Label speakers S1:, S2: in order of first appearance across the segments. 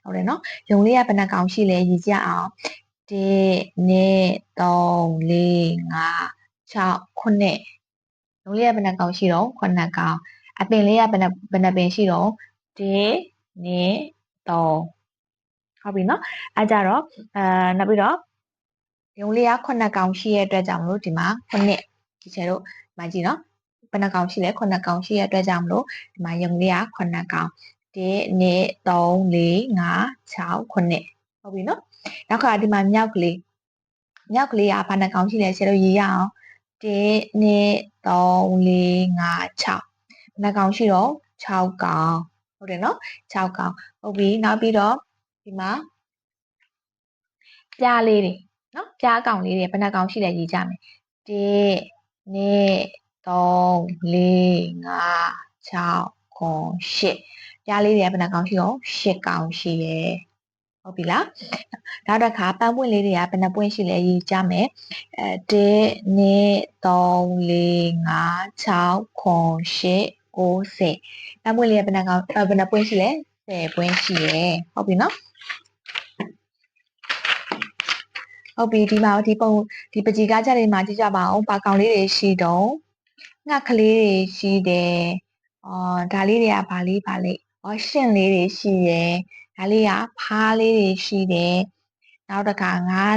S1: ဟုတ်တယ်နော်ရုံလေးကဘယ်နှကောင်ရှိလဲရည်ကြအောင်1 2 3 4 5 6 9ရုံလေးကဘယ်နှကောင်ရှိတော့9ကောင်အပင်လေးကဘယ်နှပင်ရှိတော့1 2 3ဟုတ်ပြီနော်အဲကြတော့နောက်ပြီးတော့ရုံလေးက9ကောင်ရှိရဲ့အတွက်ကြောင့်မလို့ဒီမှာ9ဒီချေတို့ဒီမှာကြည့်နော်ဘယ်နှကောင်ရှိလဲ9ကောင်ရှိရဲ့အတွက်ကြောင့်မလို့ဒီမှာရုံလေးက9ကောင်1 2 3 4 5 6 9ဟုတ်ပြီနော်နောက်ကဒီမှာမြောက်ကလေးကဘာနှကောင်ရှိလဲချေတို့ရေးရအောင်1 2 3 4 5 6နှကောင်ရှိတော့6ကောင်ဟုတ်တယ်နော်6ကောင်ဟုတ်ပြီနောက်ပြီးတော့ဒီမှာပြားလေးတွေနော်ပြားကောင်လေးတွေဘယ်နှကောင်ရှိလဲရေးကြမယ်1 2 3 4 5 6 8ပြားလေးတွေကဘယ်နှကောင်ရှိတော့8ကောင်ရှိရဲ့ဟုတ်ပြီလားနောက်တစ်ခါပန်းပွင့်လေးတွေကဘယ်နှပွင့်ရှိလဲရေးကြမယ်1 2 3 4 5 6 8 9 10ပန်းပွင့်လေးကဘယ်နှကောင်ဘယ်နှပွင့်ရှိလဲ10ပွင့်ရှိရဲ့ဟုတ်ပြီနော်ဟုတ်ပြီဒီမှာဒီပကြီးကားချက်တွေမှာကြည့်ကြပါအောင်ပါကောင်လေးတွေရှိတော့ငှက်ကလေးတွေရှိတယ်ဒါလေးတွေကဘာလေးရှင့်လေးတွေရှိတယ်ဒါလေးကဖားလေးတွေရှိတယ်နောက်တစ်ခါငါး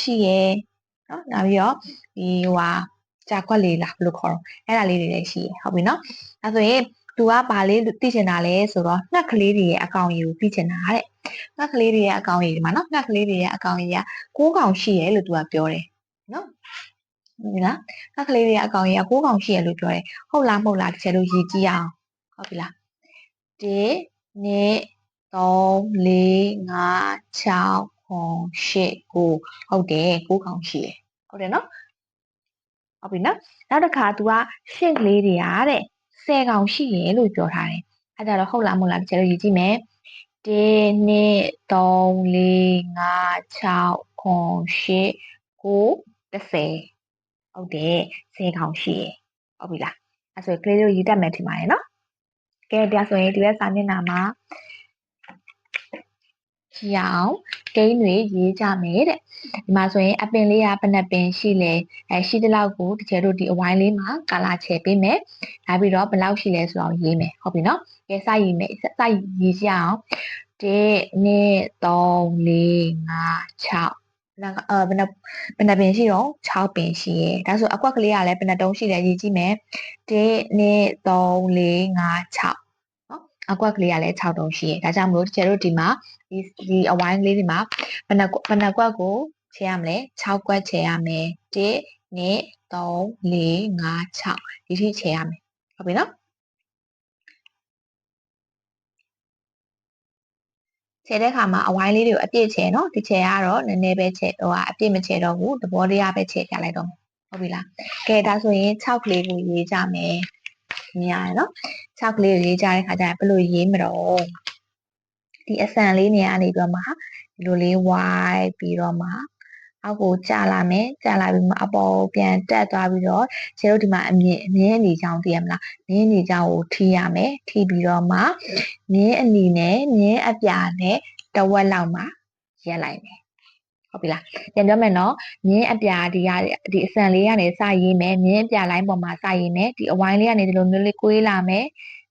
S1: ရှိရယ်နော်နောက်ပြီးတော့ဒီကြာခွက်လေးလားဘယ်လိုခေါ်တော့အဲ့ဒါလေးတွေလည်းရှိရယ်ဟုတ်ပြီနော်အဲဆိုရင်သူကဘာလေးသိချင်တာလဲဆိုတော့ငှက်ကလေးတွေရဲ့အကောင်ကြီးကိုသိချင်တာတဲ့ငှက်ကလေးတွေရဲ့အကောင်ကြီးဒီမှာနော်ငှက်ကလေးတွေရဲ့အကောင်ကြီးက6ကောင်ရှိရယ်လို့သူကပြောတယ်နော်ဟုတ်ပြီလားငှက်ကလေးတွေရဲ့အကောင်ကြီးက6ကောင်ရှိရယ်လို့ပြောတယ်ဟုတ်လားမဟုတ်လားတစ်ချက်လို့ရေးကြည့်ရအောင်ဟုတ်ပြီလား1 2 3 4 5 6 8 9ဟုတ်တယ်9ကောင်ရှိရယ်ဟုတ်တယ်နော်ဟုတ်ပြီနော်နောက်တစ်ခါ तू ကရှင့်ကလေးတွေကတဲ့10ကောင်ရှိရယ်လို့ပြောထားတယ်အဲဒါတော့ဟုတ်လားမဟုတ်လားတစ်ချက်လို့ရေးကြည့်မယ်1 2 3 4 5 6 8 9 10ဟုတ်တယ်10ကောင်ရှိရယ်ဟုတ်ပြီလားအဲဆိုကလေးတို့ရေးတတ်မယ်ထင်ပါတယ်နော်ကဲဒါဆိုရင်ဒီဘက်စာမျက်နှာမှာကြည့်အောင်ကိန်းတွေရေးကြမယ်တဲ့ဒီမှာဆိုရင်အပင်လေးကဘယ်နှပင်ရှိလဲရှိတဲ့လောက်ကိုတကယ်လို့ဒီအဝိုင်းလေးမှာကာလာချဲပေးမယ်နောက်ပြီးတော့ဘယ်လောက်ရှိလဲဆိုတော့ရေးမယ်ဟုတ်ပြီနော်ကဲစရေးမယ်စရေးကြအောင်1 2 3 4 5 6ဘယ်နှပင်ရှိတော့6ပင်ရှိရယ်ဒါဆိုအကွက်ကလေးကလည်းဘယ်နှတုံးရှိလဲရေးကြည့်မယ်1 2 3 4 5 6အကွက်ကလေးကလည်း6တုံးရှိရယ်ဒါကြောင့်မလို့တကယ်လို့ဒီမှာဒီအဝိုင်းလေးဒီမှာဘယ်နှကွက်ကိုချဲရမလဲ6ကွက်ချဲရမယ်1 2 3 4 5 6ဒီထိချဲရမယ်ဟုတ်ပြီနော်ချဲတဲ့ခါမှာအဝိုင်းလေးတွေကိုအပြည့်ချဲနော်ဒီချဲကတော့နည်းနည်းပဲချဲအပြည့်မချဲတော့ဘူးသဘောတရားပဲချဲပြလိုက်တော့ဟုတ်ပြီလားကဲဒါဆိုရင်6ကလေးကိုရေးကြမယ်မြင်ရတယ်နော်6ကလေးကိုရေးကြတဲ့ခါကျရင်ဘယ်လိုရေးမတော့ဒီအစံလေးနေရာနေပြီးတော့မှဒီလိုလေးဝိုင်းပြီးတော့မှအောက်ကိုကျလာမယ်ကျလာပြီးမှအပေါ်ပြန်တက်သွားပြီးတော့ခြေတို့ဒီမှာအမြင့်အနေချောင်းသိရမလားမြင့်အနေချောင်းကိုထိရမယ်ထိပြီးတော့မှမြင့်အနီနဲ့မြင့်အပြာနဲ့တဝက်လောက်မှာရက်လိုက်မယ်ဟုတ်ပြီလားပြန်ပြောမယ်နော်မြင်းအပြာဒီအစံလေးကနေစရေးမယ်မြင်းအပြာလိုင်းပေါ်မှာစရေးမယ်ဒီအဝိုင်းလေးကနေဒီလိုမျိုးလေးကွေးလာမယ်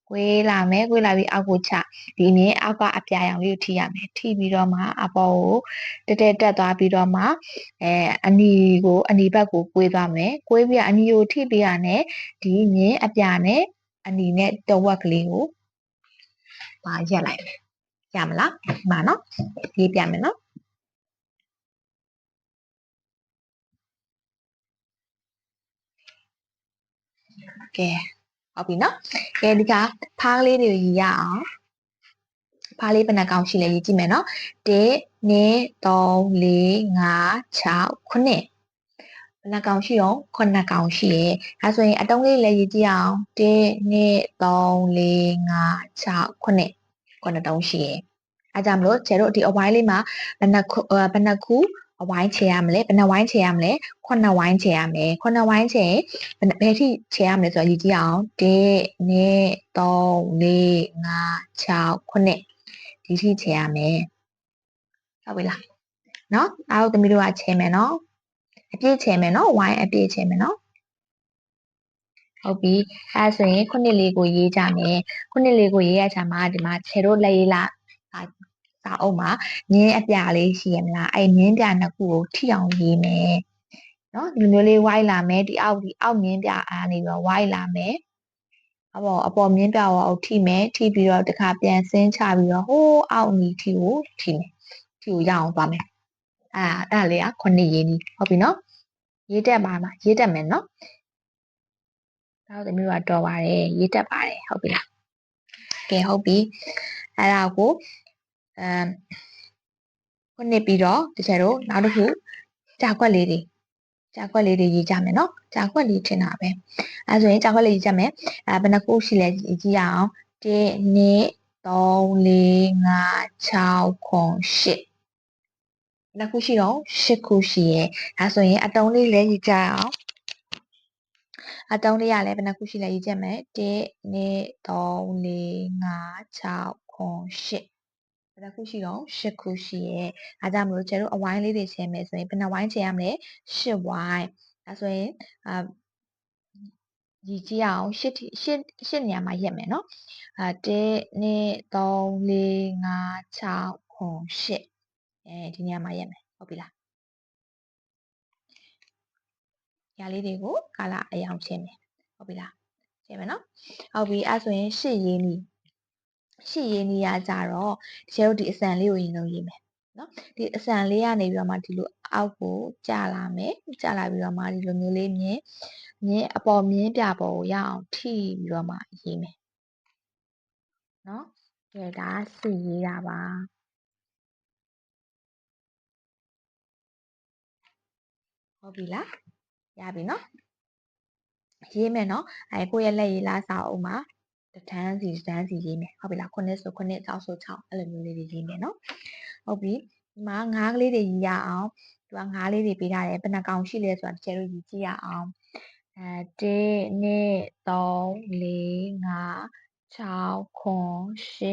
S1: ကွေးလာပြီးအောက်ကိုချဒီမြင်းအောက်ကအပြာရောင်လေးကိုထိရမယ်ထိပြီးတော့မှအပေါ်ကိုတက်သွားပြီးတော့မှအနီဘက်ကိုကွေးသွားမယ်ကွေးပြီးအနီကိုထိပြီးရနဲ့ဒီမြင်းအပြာနဲ့အနီနဲ့တဝက်ကလေးကိုပါရက်လိုက်မယ်ရမလားဒီမှာနော်ရေးပြမယ်နော်ကဲဟုတ်ပြီနော်ကဲဒီကဖားလေးတွေရေးရအောင်ဖားလေးဘယ်နှကောင်ရှိလဲရေးကြည့်မယ်နော်1 2 3 4 5 6 9ဘယ်နှကောင်ရှိတော့9ကောင်ရှိရဲ့ဒါဆိုရင်အတုံးလေးလည်းရေးကြည့်အောင်1 2 3 4 5 6 9တုံးရှိရဲ့အဲကြောင့်မလို့ကျတို့ဒီအဝိုင်းလေးမှာဘယ်နှခုအဝိုင်းချေရမလဲဘယ်နှဝိုင်းချေရမလဲ9ဝိုင်းချေရမယ်9ဝိုင်းချေဘယ်ထိချေရမလဲဆိုတော့ရေးကြည့်အောင်1 2 3 4 5 6 9 ဒီထိချဲရမယ်ဟုတ်ပြီလားနော်အားတို့သမီးတို့ကချဲမယ်နော်အပြည့်ချဲမယ်နော် y အပြည့်ချဲမယ်နော်ဟုတ်ပြီအဲဆိုရင်ခုနှစ်လေးကိုရေးကြမယ်ခုနှစ်လေးကိုရေးရချာမှာဒီမှာခြေတို့လက်ရေးလားစာအုပ်မှာမြင်းအပြလေးရှိရမလားအဲ့မြင်းပြနှစ်ခုကိုထိအောင်ရေးမယ်နော်ဒီမျိုးလေး y လာမယ်ဒီအောက်မြင်းပြအားနေပြီးတော့ y လာမယ်အပေါ်မြင်းပြကိုအောက်ထိမယ်ထိပြီးတော့တစ်ခါပြန်ဆင်းချပြီးတော့ဟိုးအောက်နီထိကိုထိမယ်ထိကိုရအောင်သွားမယ်အဲ့လေးကခုနှစ်ရေးနီးဟုတ်ပြီနော်ရေးတက်ပါမှာရေးတက်မယ်နော်ဒါတို့သမီးတို့ကတော်ပါတယ်ရေးတက်ပါတယ်ဟုတ်ပြီလားကဲဟုတ်ပြီအဲ့ဒါကိုခုနှစ်ပြီးတော့တကယ်တော့နောက်တစ်ခုကြာခွက်လေးတွေရေးကြမယ်နော်ကြာခွက်လေးထင်တာပဲအဲဆိုရင်ကြာခွက်လေးရေးကြမယ်ဘယ်နှခုရှိလဲကြည့်ရအောင်1 2 3 4 5 6 8နှစ်ခုရှိတော့8ခုရှိရဲ့ဒါဆိုရင်အတုံးလေးလည်းရေးကြအောင်အတုံးလေးရလည်းဘယ်နှခုရှိလဲရေးကြမယ်1 2 3 4 5 6 8ဘယ်နှခုရှိတော့8ခုရှိရဲ့အဲဒါကြောင့်မလို့ကျတို့အဝိုင်းလေးတွေချဲမယ်ဆိုရင်ဘယ်နှဝိုင်းချဲရမလဲ8ဝိုင်းဒါဆိုရင်ရည်ကြည့်အောင်8နေရာမှာရက်မယ်နော်1 2 3 4 5 6 8ဒီနေရာမှာရက်မယ်ဟုတ်ပြီလားညာလေးတွေကိုကာလာအရောင်ချင်းမယ်ဟုတ်ပြီလားချင်းမယ်နော်ဟုတ်ပြီအဲ့ဆိုရင်8ရေးနီးရကြတော့တကယ်လို့ဒီအစံလေးကိုရင်ဆုံးရေးမယ်နော်ဒီအစံလေးကနေပြီးတော့မှဒီလိုအောက်ကိုကျလာမယ်ကျလာပြီးတော့မှဒီလိုမျိုးလေးမြင်းအပေါ်မြင်းပြပေါ်ကိုရအောင်ထိပြီးတော့မှရေးမယ်နော်ကဲဒါ8ရေးတာပါဟုတ်ပြီလားရပြီနော်ရေးမယ်နော်ကိုယ့်ရဲ့လက်ရေးလားစာအုပ်မှာတန်းစီရေးမယ်ဟုတ်ပြီလား9ဆို9 6ဆို6အဲ့လိုမျိုးလေးတွေရေးမယ်နော်ဟုတ်ပြီဒီမှာငါးကလေးတွေရေးရအောင်သူကငါးလေးတွေပေးထားတယ်ဘယ်နှကောင်ရှိလဲဆိုတာတကယ်လို့ရေးကြည့်ရအောင်1 2 3 4 5 6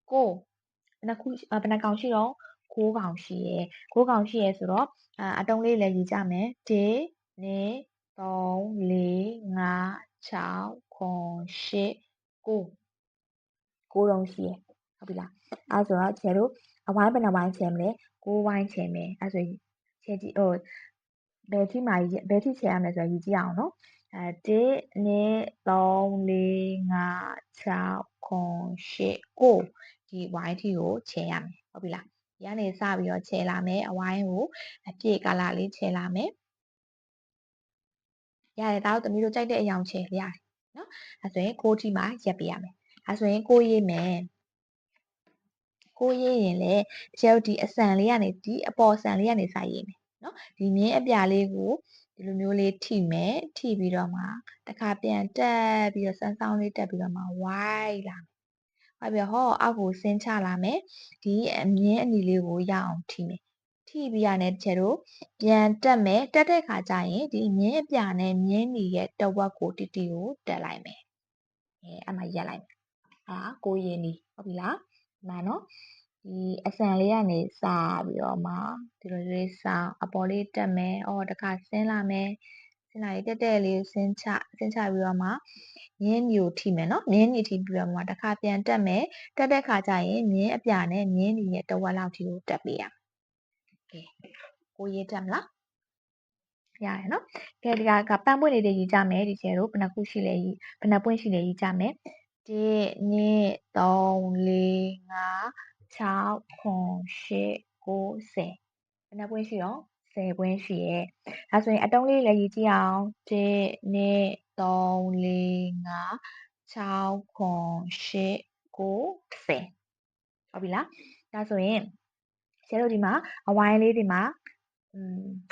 S1: 8 9ဘယ်နှကောင်ရှိတော့9ကောင်ရှိရယ်9ကောင်ရှိရယ်ဆိုတော့အတုံးလေးလည်းရေးကြမယ်1 2 3 4 5 6 8 9လုံးရှိရယ်ဟုတ်ပြီလားအဲဆိုတော့ကျတို့အဝိုင်းဘယ်နှဝိုင်းချဲမလဲ9ဝိုင်းချဲမယ်အဲဆိုချဲကြည့်ဘယ်ထိချဲရမလဲဆိုတော့ရေးကြည့်အောင်နော်1 2 3 4 5 6 8 9ဒီဝိုင်းထိကိုချဲရမယ်ဟုတ်ပြီလားဒီကနေစပြီးတော့ချဲလာမယ်အဝိုင်းကိုအပြည့်ကာလာလေးချဲလာမယ်ရတယ်ဒါတို့သမီးတို့ကြိုက်တဲ့အယောင်ချဲရတယ်နော်အဲဆိုရင်6ထိမှရက်ပေးရမယ်အဲဆိုရင်6ရေးမယ်6ရေးရင်လေတကယ်ဒီအစံလေးကနေဒီအပေါ်ဆန်လေးကနေစရေးမယ်နော်ဒီမြင်းအပြာလေးကိုဒီလိုမျိုးလေးထိမယ်ထိပြီးတော့မှတစ်ခါပြန်တက်ပြီးတော့စမ်းဆောင်လေးတက်ပြီးတော့မှဝိုင်းလာမယ်ပြီးတော့အောက်ကိုဆင်းချလာမယ်ဒီမြင်းအနီလေးကိုရအောင်ထိမယ်ထိပြီးရတဲ့ကျတို့ပြန်တက်မယ်တက်တဲ့ခါကျရင်ဒီမြင်းအပြာနဲ့မြင်းနီရဲ့တဝက်ကိုတီတီကိုတက်လိုက်မယ်အဲ့မှာရက်လိုက်မယ်ကိုရင်းနီဟုတ်ပြီလားဒီမှာနော်ဒီအစံလေးကနေစပြီးတော့မှဒီလိုလေးစအပေါ်လေးတက်မယ်တခါဆင်းလာမယ်ဆင်းလာရင်တက်လေးဆင်းချပြီးတော့မှမြင်းနီကိုထိမယ်နော်မြင်းနီထိပြီးတော့မှတစ်ခါပြန်တက်မယ်တက်တဲ့ခါကျရင်မြင်းအပြာနဲ့မြင်းနီရဲ့တဝက်လောက်ထိကိုတက်ပေးရမယ်ကဲကိုရေးတက်မလားရတယ်နော်ကဲဒီကပန်းပွင့်လေးတွေရေးကြမယ်ဒီကျဲတို့ဘယ်နှခုရှိလဲဘယ်နှပွင့်ရှိလဲရေးကြမယ်1 2 3 4 5 6 8 9 10ဘယ်နှပွင့်ရှိတော့10ပွင့်ရှိရဲ့ဒါဆိုရင်အတုံးလေးလည်းရေးကြည့်အောင်1 2 3 4 5 6 8 9 10ဟုတ်ပြီလားဒါဆိုရင်ကျတို့ဒီမှာအဝိုင်းလေးဒီမှာ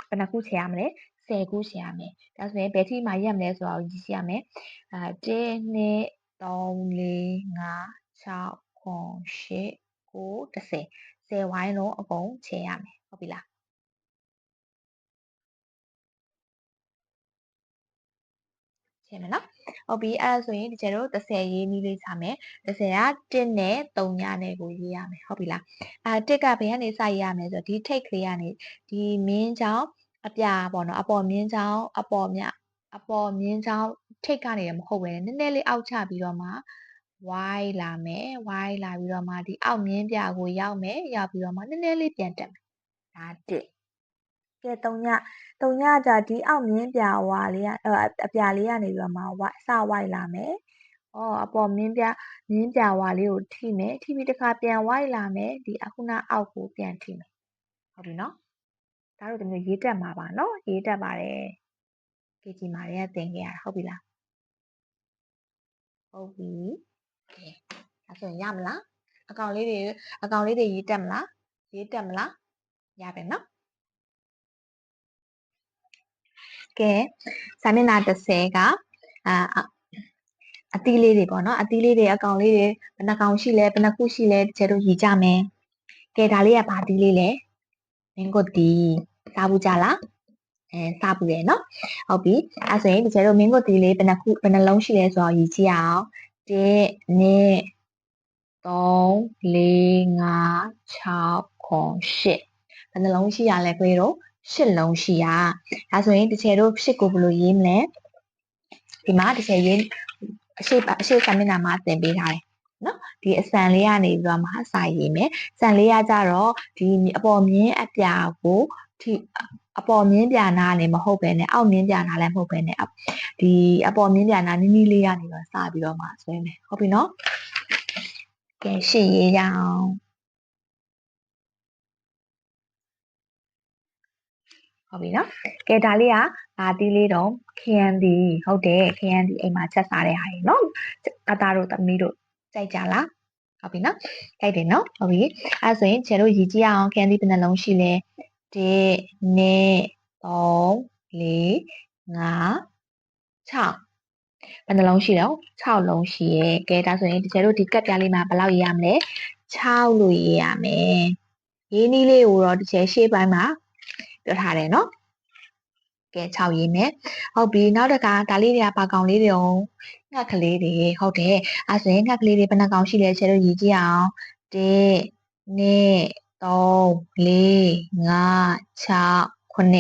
S1: ဘယ်နှခုချဲရမလဲ10ခုချဲရမယ်ဒါဆိုရင်ဘယ်ထိမှရက်မလဲဆိုတော့ရေးကြည့်ရမယ်1 2 3 4 5 6 8 9 10ဝိုင်းလုံးအကုန်ချဲရမယ်ဟုတ်ပြီလားချဲမယ်နော် ဟုတ်ပြီအဲ့ဒါဆိုရင်ဒီကျတော့30ရေးနည်းလေးချမယ်30က1နဲ့3ညနဲ့ကိုရေးရမယ်ဟုတ်ပြီလား1ကဘယ်ကနေစရေးရမလဲဆိုတော့ဒီထိတ်ကလေးကနေဒီမင်းချောင်းအပြပေါ့နော်အပေါ်မြင်းချောင်းအပေါ်မြထိတ်ကနေမဟုတ်ပဲနည်းနည်းလေးအောက်ချပြီးတော့မှ y လာမယ် y လာပြီးတော့မှဒီအောက်မြင်းပြကိုရောက်မယ်ရောက်ပြီးတော့မှနည်းနည်းလေးပြန်တက်မယ်ဒါ1ကဲ3ညကြာဒီအောက်မြင်းပြဝါလေးကအပြလေးကနေပြီးတော့မှ y လာမယ်အပေါ်မြင်းပြဝါလေးကိုထိမယ်ထိပြီးတစ်ခါပြန် y လာမယ်ဒီအခုနအောက်ကိုပြန်ထိမယ်ဟုတ်ပြီနော်ဒါတို့တမျိုးရေးတက်မှာပါနော်ရေးတက်ပါတယ်ကေဂျီမာတွေကသင်ခဲ့ရတာဟုတ်ပြီလားဟုတ်ပြီကဲဒါဆိုရင်ရမလားအကောင်လေးတွေရေးတက်မလားရပဲနော်ကဲစာမျက်နှာ30ကအသီးလေးတွေပေါ့နော်အသီးလေးတွေအကောင်လေးတွေဘယ်နှကောင်ရှိလဲဘယ်နှခုရှိလဲတချို့တို့ရေးကြမယ်ကဲဒါလေးကဘာသီးလေးလဲမင်းကိုတီစားဘူးကြလားစားဘူးတယ်နော်ဟုတ်ပြီအဲဆိုရင်တချို့တို့မင်းကိုတီလေးဘယ်နှလုံးရှိလဲဆိုတော့ရေးကြည့်အောင်1 2 3 4 5 6 8ဘယ်နှလုံးရှိရလဲခွေးတို့8လုံးရှိရဒါဆိုရင်တချို့တို့8ကိုဘယ်လိုရေးမလဲဒီမှာတချို့ရေးအရှိစာမျက်နှာမှာသင်ပေးထားတယ်နော်ဒီအစံလေးကနေပြီးတော့မှစာရေးမယ်စံလေးကကြတော့ဒီအပေါ်မြင်းအပြာကိုအပေါ်မြင်းပြာနာနဲ့မဟုတ်ပဲနဲ့အောက်မြင်းပြာနာလည်းမဟုတ်ပဲနဲ့ဒီအပေါ်မြင်းပြာနာနီးနီးလေးကနေတော့စပြီးတော့မှဆွဲမယ်ဟုတ်ပြီနော်ကဲရှေ့ရေးရအောင်ဟုတ်ပြီနော်ကဲဒါလေးကဘာတီးလေးတော့ခရမ်းတီဟုတ်တယ်ခရမ်းတီအိမ်မှာချက်စားတဲ့ဟာကြီးနော်အသားတို့သမီးတို့ကြိုက်ကြလားဟုတ်ပြီနော်ကြိုက်တယ်နော်ဟုတ်ပြီအဲဆိုရင်ကျန်တို့ရည်ကြည့်အောင်ခရမ်းတီဘယ်နှလုံးရှိလဲ1 2 3 4 5 6ဘယ်နှလုံးရှိတော့6လုံးရှိရဲကဲဒါဆိုရင်ကျန်တို့ဒီကပ်ပြားလေးမှာဘယ်လောက်ရေးရမလဲ6လို့ရေးရမယ်ရေးနည်းလေးကိုတော့ဒီကျရှေ့ပိုင်းမှာပြောထားတယ်နော်ကဲ6ရေးမယ်ဟုတ်ပြီနောက်တကဒါလေးတွေကဘာကောင်လေးတွေအောင်ငှက်ကလေးတွေဟုတ်တယ်အဲဆိုရင်ငှက်ကလေးတွေဘယ်နှကောင်ရှိလဲကျတို့ရေးကြည့်အောင်1 2 3 4 5 6 9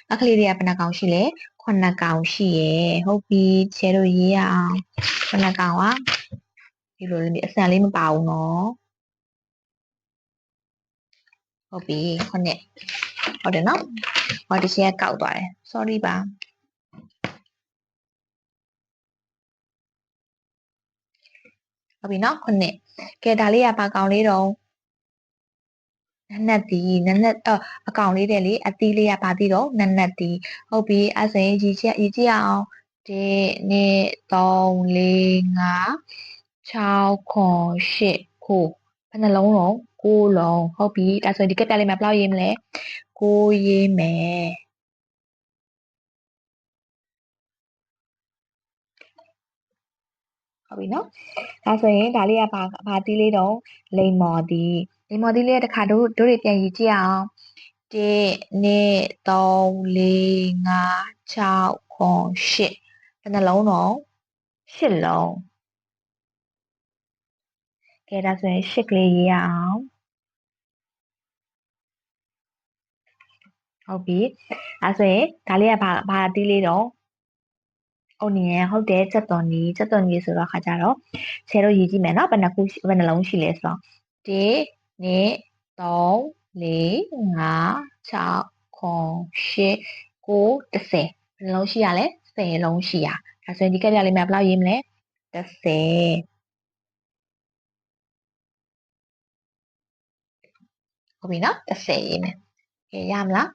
S1: ငှက်ကလေးတွေကဘယ်နှကောင်ရှိလဲ9ကောင်ရှိရယ်ဟုတ်ပြီကျတို့ရေးရအောင်9ကောင်อ่ะဒီလိုလေးအစံလေးမပါဘူးနော်ဟုတ်ပြီ9ဟုတ်တယ်နော်ဟောဒီချင်းကကောက်သွားတယ် sorry ပါဟုတ်ပြီနော်9ကဲဒါလေးကဘာကောင်လေးတော့နက်တီနက်အကောင်လေးတဲ့လေအသီးလေးကဘာသီးတော့နက်တီဟုတ်ပြီအဲ့ဆိုရင်ရေးကြည့်အောင်1 2 3 4 5 6 8ခုဘယ်နှလုံးတော့9လုံးဟုတ်ပြီဒါဆိုရင်ဒီကပ်ပြလေးမှာဘယ်လောက်ရေးမလဲ9ရေးမယ်ဟုတ်ပြီနော်ဒါဆိုရင်ဒါလေးကဘာတီးလေးတော့လိမ္မော်တီးလေးတစ်ခါတို့တွေပြန်ရေးကြည့်အောင်1 2 3 4 5 6 8ဘယ်နှလုံးတော့8လုံးကဲဒါဆိုရင်8ကလေးရေးရအောင်ဟုတ်ပြီအဲဆိုရင်ဒါလေးကဘာတီးလေးတော့onion ဟုတ်တယ်ချက်သွန်ကြီးဆိုတော့ခါကြတော့ဆယ်တို့ရေးကြည့်မယ်နော်ဘယ်နှလုံးရှိလဲဆိုတော့1 2 3 4 5 6 8 9 10ဘယ်နှလုံးရှိရလဲ10လုံးရှိရဒါဆိုရင်ဒီကပ်ပြလေးမှာဘယ်လောက်ရေးမလဲ10ဟုတ်ပြီနော်10ရေးမယ်ကဲရမလား